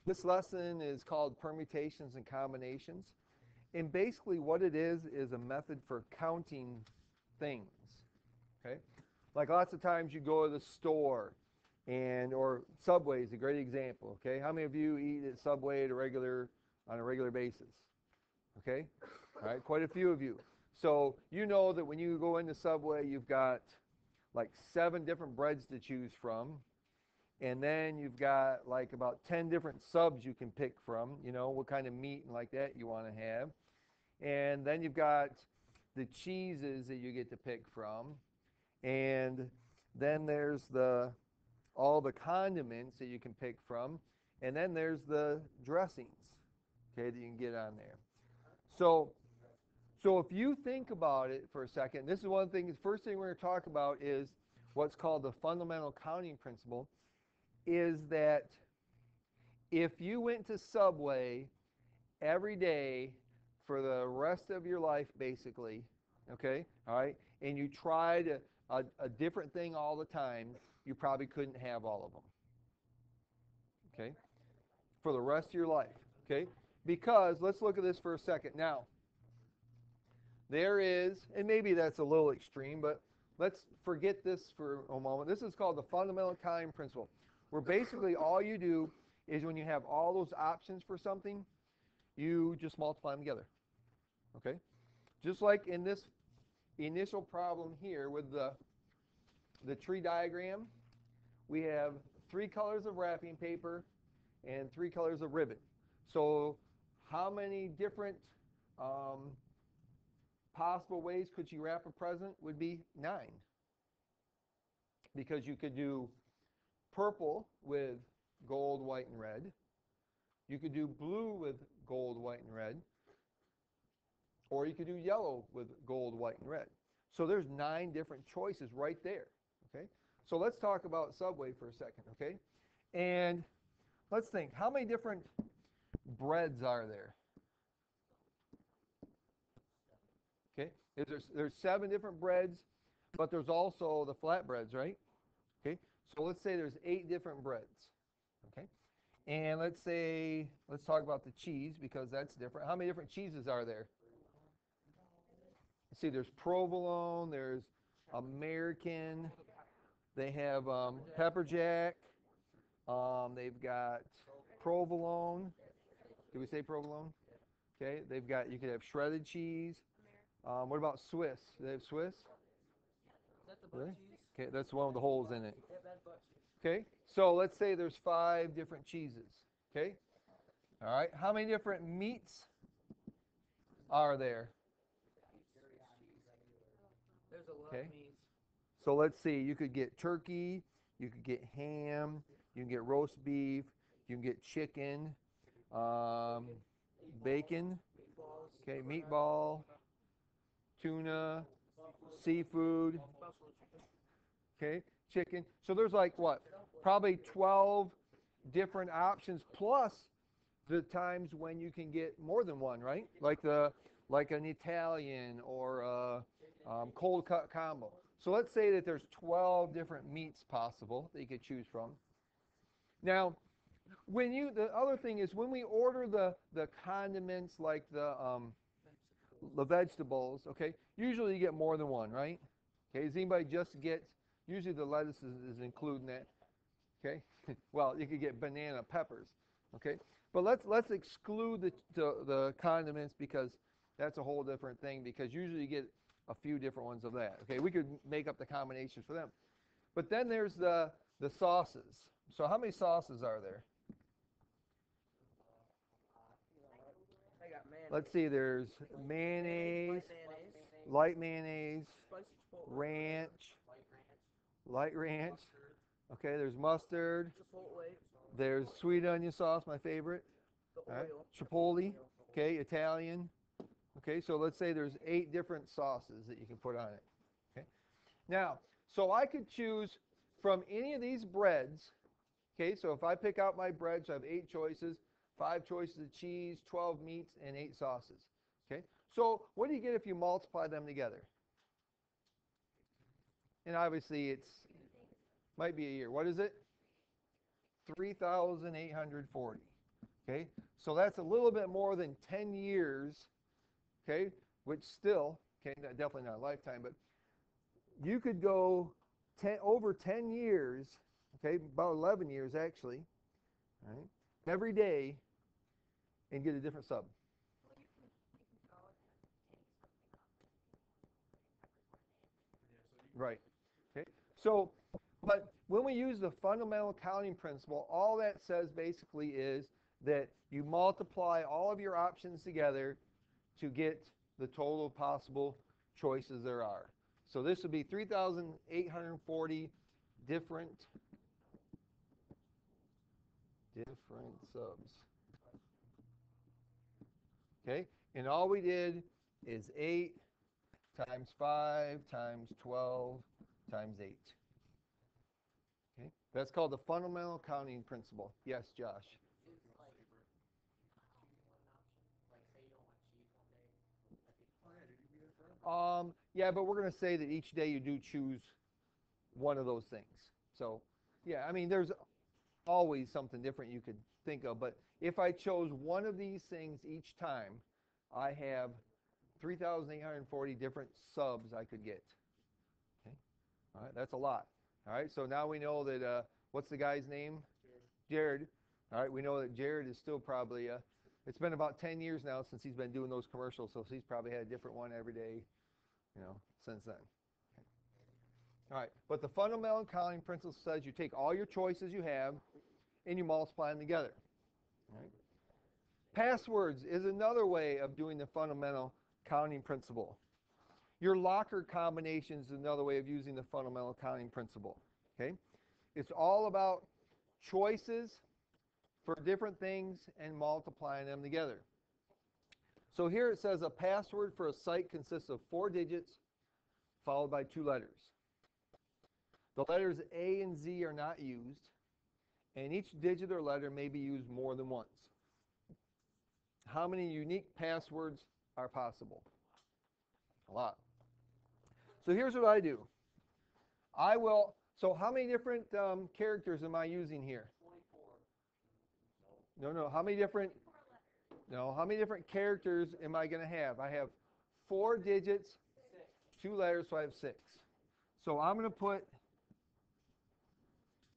This lesson is called Permutations and Combinations. And basically what it is a method for counting things. Okay? Like lots of times you go to the store or Subway is a great example. Okay? How many of you eat at Subway on a regular basis? Okay? All right, quite a few of you. So you know that when you go into Subway, you've got like 7 different breads to choose from. And then you've got like about 10 different subs you can pick from, what kind of meat and like that you want to have. And then you've got the cheeses that you get to pick from. And then there's all the condiments that you can pick from. And then there's the dressings, okay, that you can get on there. So if you think about it for a second, this is one of the things, first thing we're going to talk about is what's called the fundamental counting principle, is that if you went to Subway every day for the rest of your life, basically, okay, all right, and you tried a different thing all the time, you probably couldn't have all of them, okay, for the rest of your life, okay, because let's look at this for a second. Now, there is, and maybe that's a little extreme, but let's forget this for a moment. This is called the fundamental counting principle, where basically all you do is when you have all those options for something, you just multiply them together. Okay? Just like in this initial problem here with the tree diagram, we have 3 colors of wrapping paper and 3 colors of ribbon. So how many different possible ways could you wrap a present? Would be 9. Because you could do purple with gold, white, and red. You could do blue with gold, white, and red. Or you could do yellow with gold, white, and red. So there's 9 different choices right there. Okay? So let's talk about Subway for a second, okay? And let's think, how many different breads are there? Okay? There's 7 different breads, but there's also the flatbreads, right? Okay? So let's say there's 8 different breads. Okay? And let's talk about the cheese because that's different. How many different cheeses are there? Let's see, there's provolone, there's American, they have pepper jack, they've got provolone. Did we say provolone? Okay, you could have shredded cheese. What about Swiss? Do they have Swiss? Really? Okay, that's the one with the holes in it. Okay, so let's say there's 5 different cheeses. Okay, all right. How many different meats are there? There's a lot Okay. of meats. So let's see. You could get turkey. You could get ham. You can get roast beef. You can get chicken, bacon. Okay, meatball, tuna, seafood. Okay, chicken. So there's like what? Probably 12 different options plus the times when you can get more than one, right? Like an Italian or a cold cut combo. So let's say that there's 12 different meats possible that you could choose from. Now, the other thing is when we order the condiments like the vegetables, okay, usually you get more than one, right? Okay, does anybody just get, usually the lettuce is including that, okay? Well, you could get banana peppers, okay? But let's exclude the condiments because that's a whole different thing because usually you get a few different ones of that, okay? We could make up the combinations for them. But then there's the sauces. So how many sauces are there? Let's see, there's mayonnaise, light mayonnaise, ranch, light ranch. Okay, there's mustard. There's sweet onion sauce, my favorite. All right. Chipotle. Okay, Italian. Okay, so let's say there's 8 different sauces that you can put on it. Okay. Now, so I could choose from any of these breads. Okay, so if I pick out my breads, I have 8 choices, 5 choices of cheese, 12 meats, and 8 sauces. Okay, so what do you get if you multiply them together? And obviously might be a year. What is it? 3,840. Okay, so that's a little bit more than 10 years, okay, which still, okay, definitely not a lifetime, but you could go over 10 years, okay, about 11 years actually, right, every day and get a different sub. Right. Okay. So, but when we use the fundamental counting principle, all that says basically is that you multiply all of your options together to get the total possible choices there are. So this would be 3,840 different subs. Okay? And all we did is 8 times 5 times 12 times 8. Okay? That's called the fundamental counting principle. Yes, Josh. Yeah, but we're going to say that each day you do choose one of those things. So, yeah, I mean, there's always something different you could think of, but if I chose one of these things each time, I have 3,840 different subs I could get. Okay, all right, that's a lot. All right, so now we know that, what's the guy's name? Jared. All right, we know that Jared is still probably, it's been about 10 years now since he's been doing those commercials, so he's probably had a different one every day, since then. All right, but the fundamental counting principle says you take all your choices you have and you multiply them together. All right? Passwords is another way of doing the fundamental counting principle. Your locker combination is another way of using the fundamental counting principle. Okay? It's all about choices for different things and multiplying them together. So here it says a password for a site consists of 4 digits followed by 2 letters. The letters A and Z are not used, and each digit or letter may be used more than once. How many unique passwords are possible? A lot. So here's what I do. So how many different characters am I using here? No, how many different characters am I going to have? I have 4 digits, 2 letters, so I have 6. So I'm going to put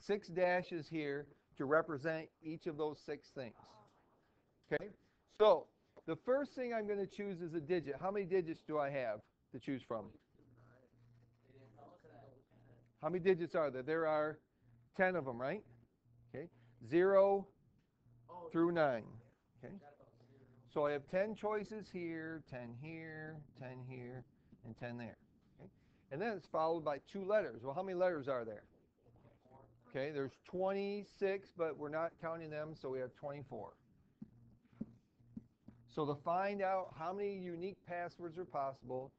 6 dashes here to represent each of those 6 things. Okay? So the first thing I'm going to choose is a digit. How many digits do I have to choose from? How many digits are there? There are 10 of them, right? Okay. 0 through 9. Okay. So I have 10 choices here, 10 here, 10 here, and 10 there. Okay. And then it's followed by 2 letters. Well, how many letters are there? Okay, there's 26, but we're not counting them, so we have 24. So to find out how many unique passwords are possible,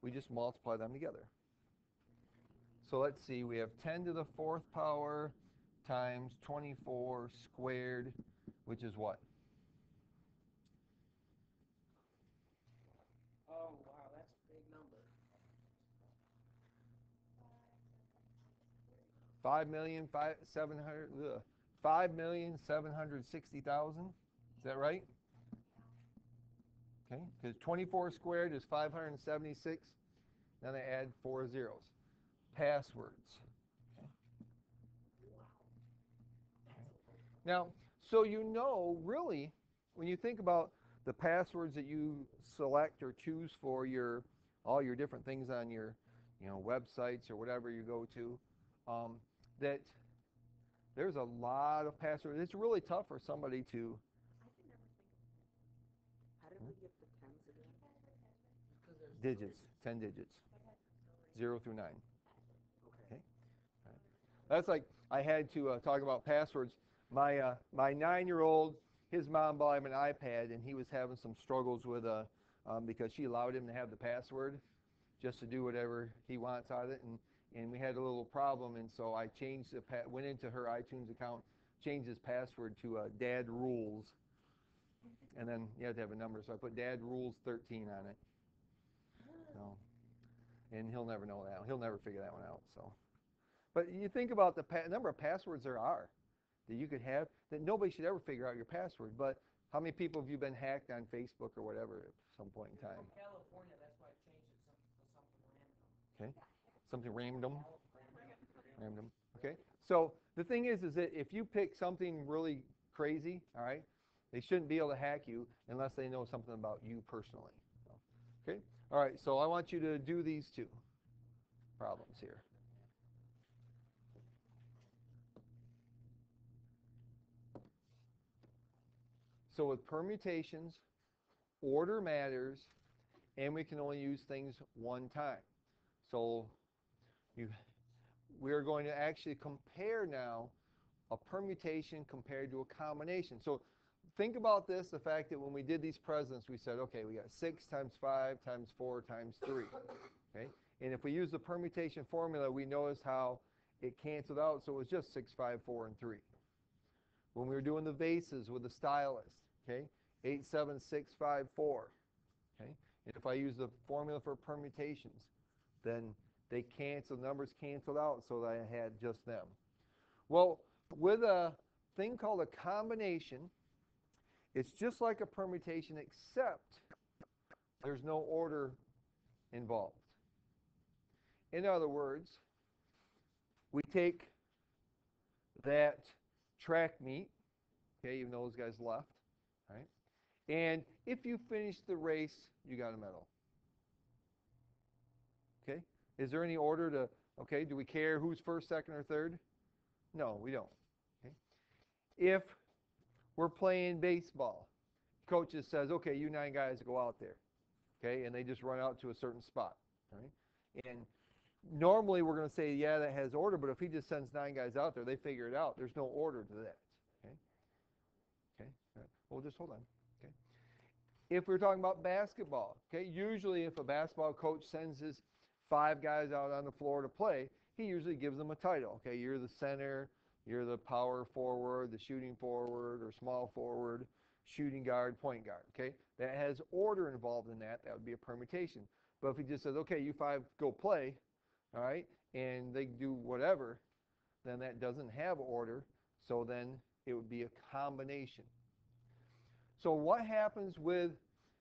we just multiply them together. So let's see, we have 10 to the 4th power times 24 squared, which is what? Oh, wow, that's a big number. 5,760,000. Is that right? Okay, because 24 squared is 576. Then I add 4 zeros. Passwords. Okay. Now, so really, when you think about the passwords that you select or choose for all your different things on your, websites or whatever you go to, that there's a lot of passwords. It's really tough for somebody to. How did we get the tens again? Digits, 10 digits, 0 through 9. Okay. Okay. All right. That's like I had to talk about passwords. My 9-year-old, his mom bought him an iPad, and he was having some struggles with because she allowed him to have the password just to do whatever he wants out of it, and we had a little problem, and so I went into her iTunes account, changed his password to Dad Rules, and then you have to have a number, so I put Dad Rules 13 on it. So, and he'll never know that. He'll never figure that one out. So, but you think about the number of passwords there are. that you could have that nobody should ever figure out your password. But how many people have you been hacked on Facebook or whatever at some point in time? From California, that's why I changed it to something random. Okay, something random. Random. Okay. So the thing is that if you pick something really crazy, all right, they shouldn't be able to hack you unless they know something about you personally. Okay. All right. So I want you to do these two problems here. So with permutations, order matters, and we can only use things one time. So we are going to actually compare now a permutation compared to a combination. So think about this, the fact that when we did these presents, we said, okay, we got 6 times 5 times 4 times 3. Okay? And if we use the permutation formula, we notice how it canceled out, so it was just 6, 5, 4, and 3. When we were doing the vases with the stylus, okay, 8, 7, 6, 5, 4. Okay? And if I use the formula for permutations, then they cancel, numbers canceled out, so that I had just them. Well, with a thing called a combination, it's just like a permutation, except there's no order involved. In other words, we take that track meet, okay, even though those guys left, right? And if you finish the race, you got a medal. Okay? Is there any order to, okay, do we care who's first, second, or third? No, we don't. Okay? If we're playing baseball, coach just says, okay, you 9 guys go out there. Okay? And they just run out to a certain spot. Right? And normally we're going to say, yeah, that has order, but if he just sends 9 guys out there, they figure it out. There's no order to that. Okay? Okay? All right. Well, just hold on. Okay? If we're talking about basketball, okay, usually if a basketball coach sends his 5 guys out on the floor to play, he usually gives them a title. Okay, you're the center, you're the power forward, the shooting forward, or small forward, shooting guard, point guard. Okay, that has order involved in that. That would be a permutation. But if he just says, okay, you 5 go play, all right, and they do whatever, then that doesn't have order. So then it would be a combination. So what happens with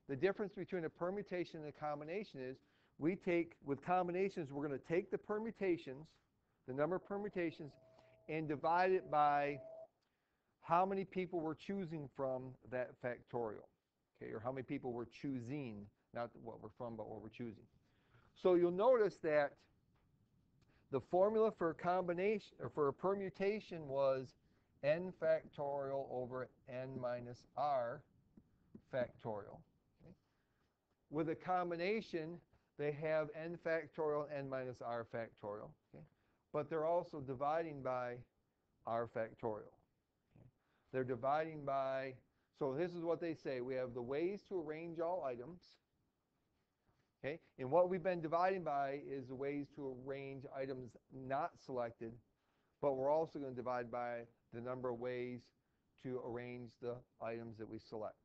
the difference between a permutation and a combination is we take, with combinations, we're going to take the permutations, the number of permutations, and divide it by how many people we're choosing from that factorial, okay, or how many people we're choosing, not what we're from, but what we're choosing. So you'll notice that the formula for a combination, or for a permutation, was n factorial over n minus r factorial. Okay. With a combination, they have n factorial and n minus r factorial. Okay. But they're also dividing by r factorial. Okay. They're dividing by, so this is what they say. We have the ways to arrange all items. Okay. And what we've been dividing by is the ways to arrange items not selected, but we're also going to divide by the number of ways to arrange the items that we select.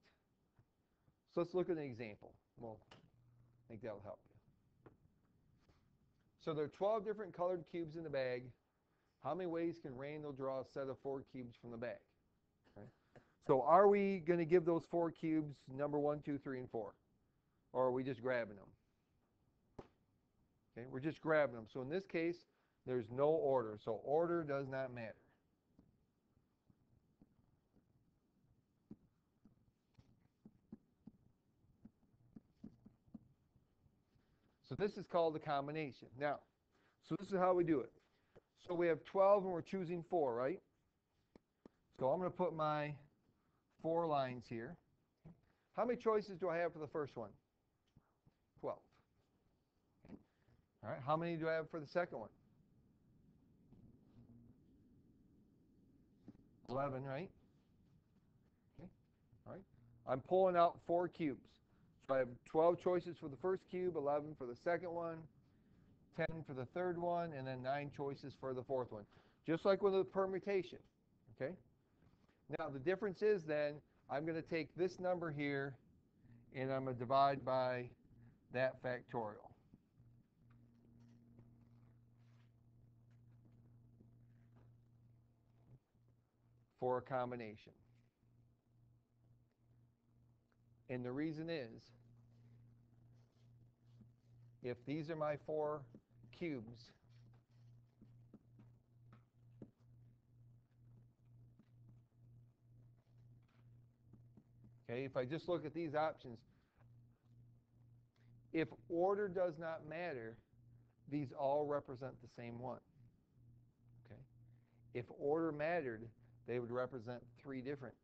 So let's look at an example. Well, I think that will help you. So there are 12 different colored cubes in the bag. How many ways can Randall draw a set of 4 cubes from the bag? Okay. So are we going to give those 4 cubes number 1, 2, 3, and 4? Or are we just grabbing them? Okay, we're just grabbing them. So in this case, there's no order. So order does not matter. So this is called a combination. Now, so this is how we do it. So we have 12 and we're choosing 4, right? So I'm going to put my 4 lines here. How many choices do I have for the first one? 12. Okay. All right, how many do I have for the second one? 11, right? Okay. All right. I'm pulling out 4 cubes. So I have 12 choices for the first cube, 11 for the second one, 10 for the third one, and then 9 choices for the fourth one. Just like with a permutation. Okay? Now the difference is then I'm going to take this number here and I'm going to divide by that factorial. for a combination. And the reason is, if these are my 4 cubes, okay, if I just look at these options, if order does not matter, these all represent the same one. Okay? If order mattered, they would represent 3 different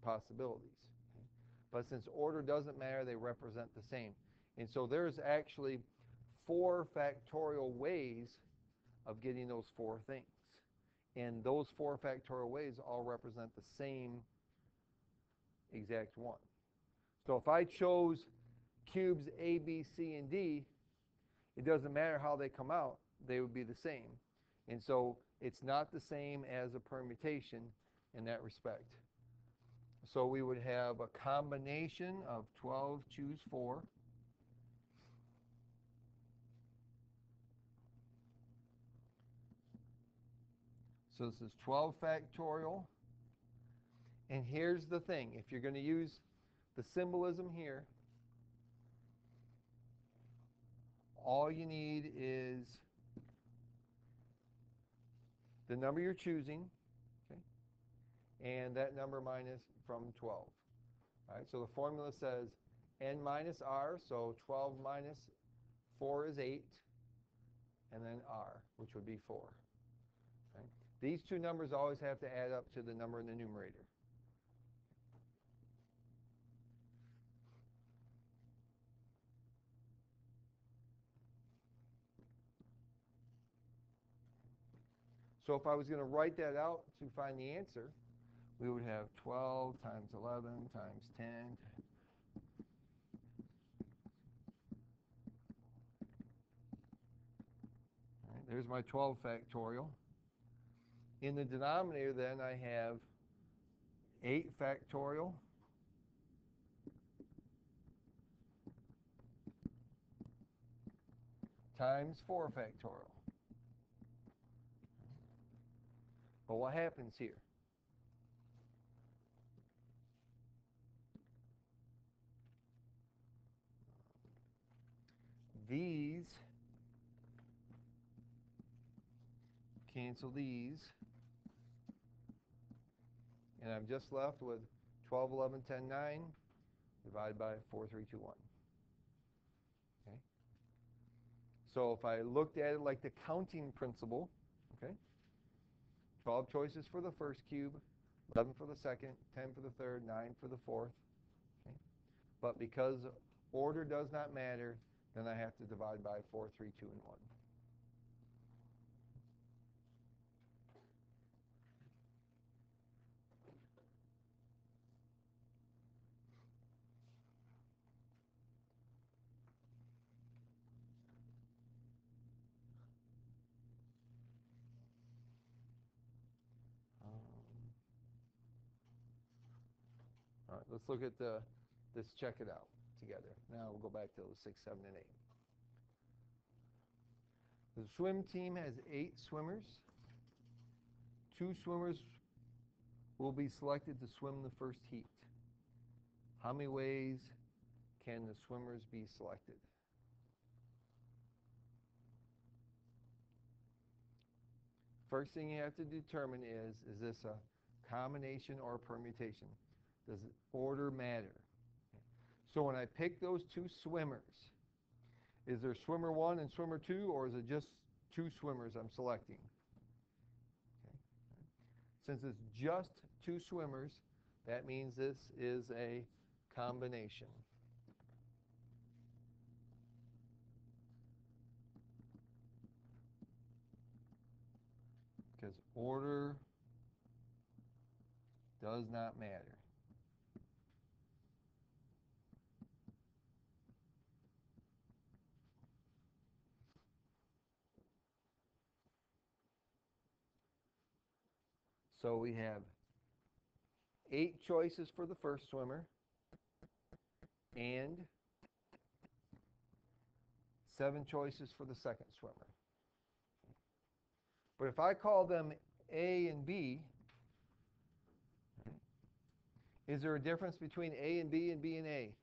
possibilities. Okay? But since order doesn't matter, they represent the same. And so there's actually 4 factorial ways of getting those 4 things. And those 4 factorial ways all represent the same exact one. So if I chose cubes A, B, C, and D, it doesn't matter how they come out, they would be the same. And so it's not the same as a permutation in that respect. So we would have a combination of 12, choose 4. So this is 12 factorial. And here's the thing. If you're going to use the symbolism here, all you need is the number you're choosing, okay, and that number minus from 12. All right, so the formula says n minus r, so 12 minus 4 is 8, and then r, which would be 4. Okay? These 2 numbers always have to add up to the number in the numerator. So if I was going to write that out to find the answer, we would have 12 times 11 times 10. All right, there's my 12 factorial. In the denominator, then, I have 8 factorial times 4 factorial. But what happens here? These cancel these, and I'm just left with 12, 11, 10, 9, divided by 4, 3, 2, 1. Okay? So if I looked at it like the counting principle, okay, 12 choices for the first cube, 11 for the second, 10 for the third, 9 for the fourth. Okay? But because order does not matter, then I have to divide by 4, 3, 2, and 1. All right, let's look at this, check it out together. Now we'll go back to those 6, 7, and 8. The swim team has 8 swimmers. 2 swimmers will be selected to swim the first heat. How many ways can the swimmers be selected? First thing you have to determine is this a combination or a permutation? Does order matter? So when I pick those 2 swimmers, is there swimmer 1 and swimmer 2, or is it just 2 swimmers I'm selecting? Okay. Since it's just 2 swimmers, that means this is a combination. Because order does not matter. So we have 8 choices for the first swimmer and 7 choices for the second swimmer. But if I call them A and B, Is there a difference between A and B and A?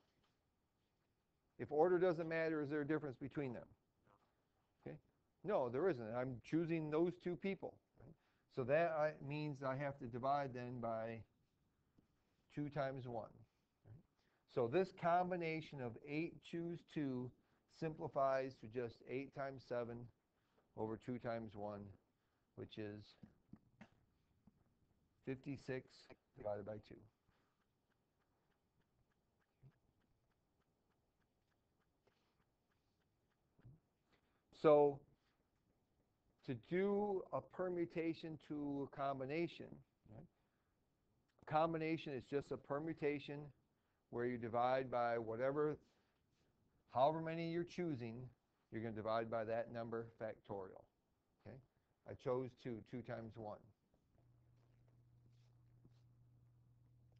If order doesn't matter, is there a difference between them? Okay. No, there isn't. I'm choosing those two people. Right? So that means I have to divide then by 2 times 1. Right? So this combination of 8 choose 2 simplifies to just 8 times 7 over 2 times 1, which is 56 divided by 2. So to do a permutation to a combination, right? A combination is just a permutation where you divide by whatever, however many you're choosing, you're going to divide by that number factorial. Okay? I chose 2 times 1.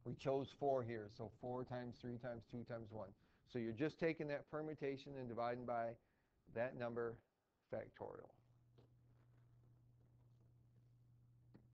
We chose 4 here, so 4 times 3 times 2 times 1. So you're just taking that permutation and dividing by that number factorial.